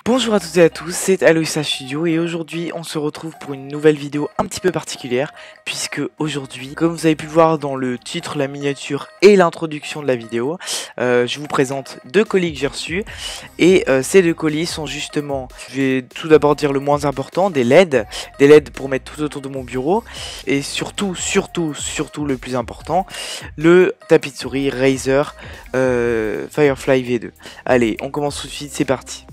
Bonjour à toutes et à tous, c'est Aloysa Studio et aujourd'hui on se retrouve pour une nouvelle vidéo un petit peu particulière puisque aujourd'hui, comme vous avez pu le voir dans le titre, la miniature et l'introduction de la vidéo, je vous présente deux colis que j'ai reçus et ces deux colis sont justement, je vais tout d'abord dire le moins important, des LED pour mettre tout autour de mon bureau et surtout le plus important, le tapis de souris Razer Firefly V2. Allez, on commence tout de suite, c'est parti.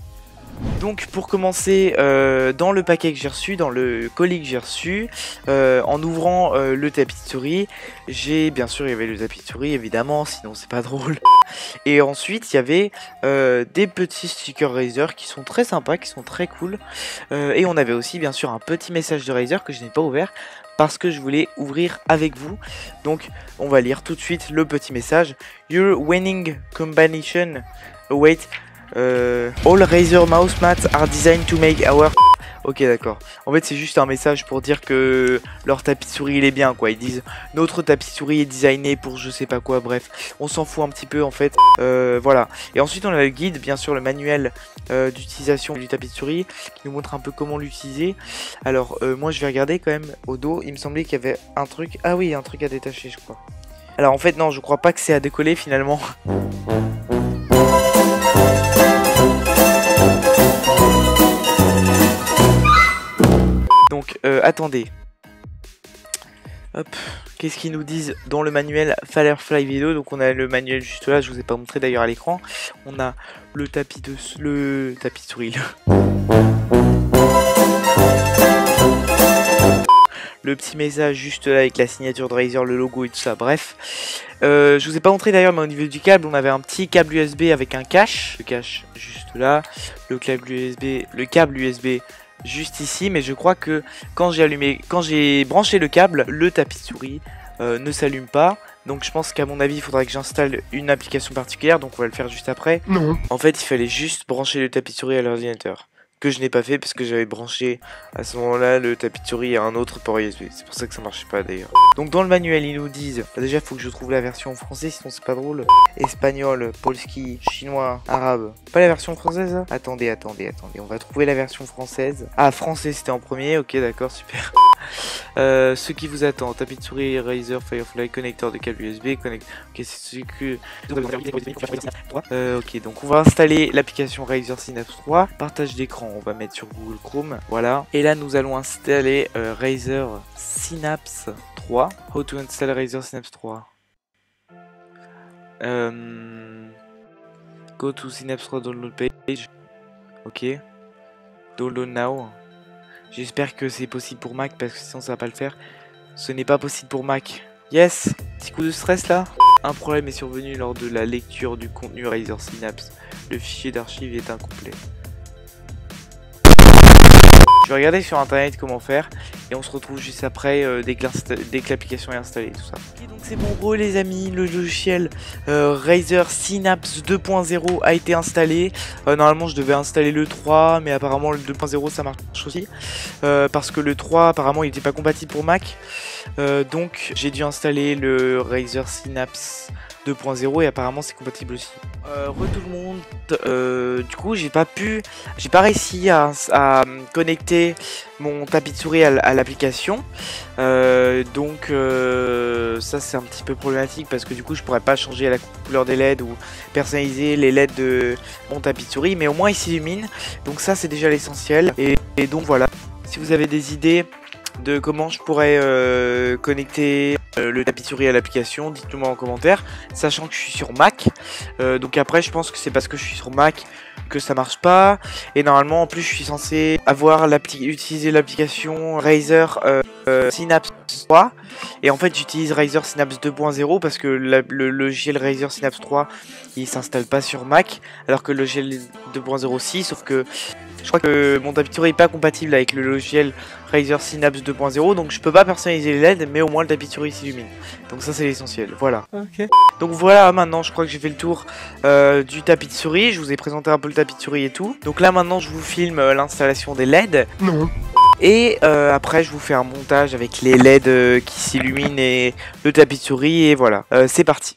Donc pour commencer, dans le paquet que j'ai reçu, dans le colis que j'ai reçu, en ouvrant le tapis de souris, il y avait le tapis de souris évidemment, sinon c'est pas drôle. Et ensuite il y avait des petits stickers Razer qui sont très sympas, qui sont très cool. Et on avait aussi bien sûr un petit message de Razer que je n'ai pas ouvert parce que je voulais ouvrir avec vous. Donc on va lire tout de suite le petit message. Your winning combination await. All Razer mouse mats are designed to make our... Ok, d'accord. En fait c'est juste un message pour dire que leur tapis de souris il est bien quoi. Ils disent notre tapis de souris est designé pour je sais pas quoi, bref. On s'en fout un petit peu en fait. Voilà. Et ensuite on a le guide, bien sûr le manuel d'utilisation du tapis de souris qui nous montre un peu comment l'utiliser. Alors moi je vais regarder quand même au dos. Il me semblait qu'il y avait un truc. Ah oui, un truc à détacher je crois. Alors en fait non, je crois pas que c'est à décoller finalement. Donc attendez. Hop, qu'est-ce qu'ils nous disent dans le manuel Firefly V2? Donc on a le manuel juste là, je vous ai pas montré d'ailleurs à l'écran. On a le tapis de souris. Le petit message juste là avec la signature de Razer, le logo et tout ça, bref. Je vous ai pas montré d'ailleurs, mais au niveau du câble, on avait un petit câble USB avec un cache. Le cache juste là, le câble USB juste ici, mais je crois que quand j'ai branché le câble, le tapis de souris ne s'allume pas. Donc je pense qu'à mon avis il faudrait que j'installe une application particulière, donc on va le faire juste après. Non. En fait il fallait juste brancher le tapis de souris à l'ordinateur, que je n'ai pas fait parce que j'avais branché à ce moment-là le tapis de souris à un autre port USB. C'est pour ça que ça marchait pas d'ailleurs. Donc dans le manuel ils nous disent, déjà il faut que je trouve la version en français sinon c'est pas drôle. Espagnol, polski, chinois, arabe. Pas la version française hein? Attendez, on va trouver la version française. Ah, français c'était en premier, ok d'accord, super. Ce qui vous attend, tapis de souris Razer Firefly, connecteur de câble USB, ok c'est ce que... ok, donc on va installer l'application Razer Synapse 3, partage d'écran, on va mettre sur Google Chrome, voilà. Et là nous allons installer Razer Synapse 3. How to install Razer Synapse 3. Go to Synapse 3 download page. Ok. Download now. J'espère que c'est possible pour Mac parce que sinon ça va pas le faire. Ce n'est pas possible pour Mac. Yes. Petit coup de stress là. Un problème est survenu lors de la lecture du contenu Razer Synapse. Le fichier d'archive est incomplet. Je vais regarder sur internet comment faire et on se retrouve juste après dès que l'application est installée, tout ça. Et donc c'est bon les amis, le logiciel Razer Synapse 2.0 a été installé. Normalement je devais installer le 3 mais apparemment le 2.0 ça marche aussi. Parce que le 3 apparemment il n'était pas compatible pour Mac. Donc j'ai dû installer le Razer Synapse 2.0 et apparemment c'est compatible aussi. Re tout le monde, du coup j'ai pas réussi à connecter mon tapis de souris à l'application, donc ça c'est un petit peu problématique parce que du coup je pourrais pas changer la couleur des LED ou personnaliser les LED de mon tapis de souris, mais au moins il s'illumine, donc ça c'est déjà l'essentiel. Et donc voilà, si vous avez des idées de comment je pourrais connecter le tapis de souris à l'application, dites-le moi en commentaire, sachant que je suis sur Mac. Donc après je pense que c'est parce que je suis sur Mac que ça marche pas, et normalement en plus je suis censé avoir utiliser l'application Razer Synapse 3, et en fait j'utilise Razer Synapse 2.0 parce que le logiciel Razer Synapse 3 il s'installe pas sur Mac, alors que le logiciel 2.0 si, sauf que je crois que mon tapis de souris n'est pas compatible avec le logiciel Razer Synapse 2.0, donc je peux pas personnaliser les LED, mais au moins le tapis de souris s'illumine. Donc ça c'est l'essentiel, voilà. Ok. Donc voilà, maintenant je crois que j'ai fait le tour du tapis de souris, je vous ai présenté un peu le tapis de souris et tout. Donc là maintenant je vous filme l'installation des LED. Non. Et après je vous fais un montage avec les LED qui s'illuminent et le tapis de souris, et voilà. C'est parti.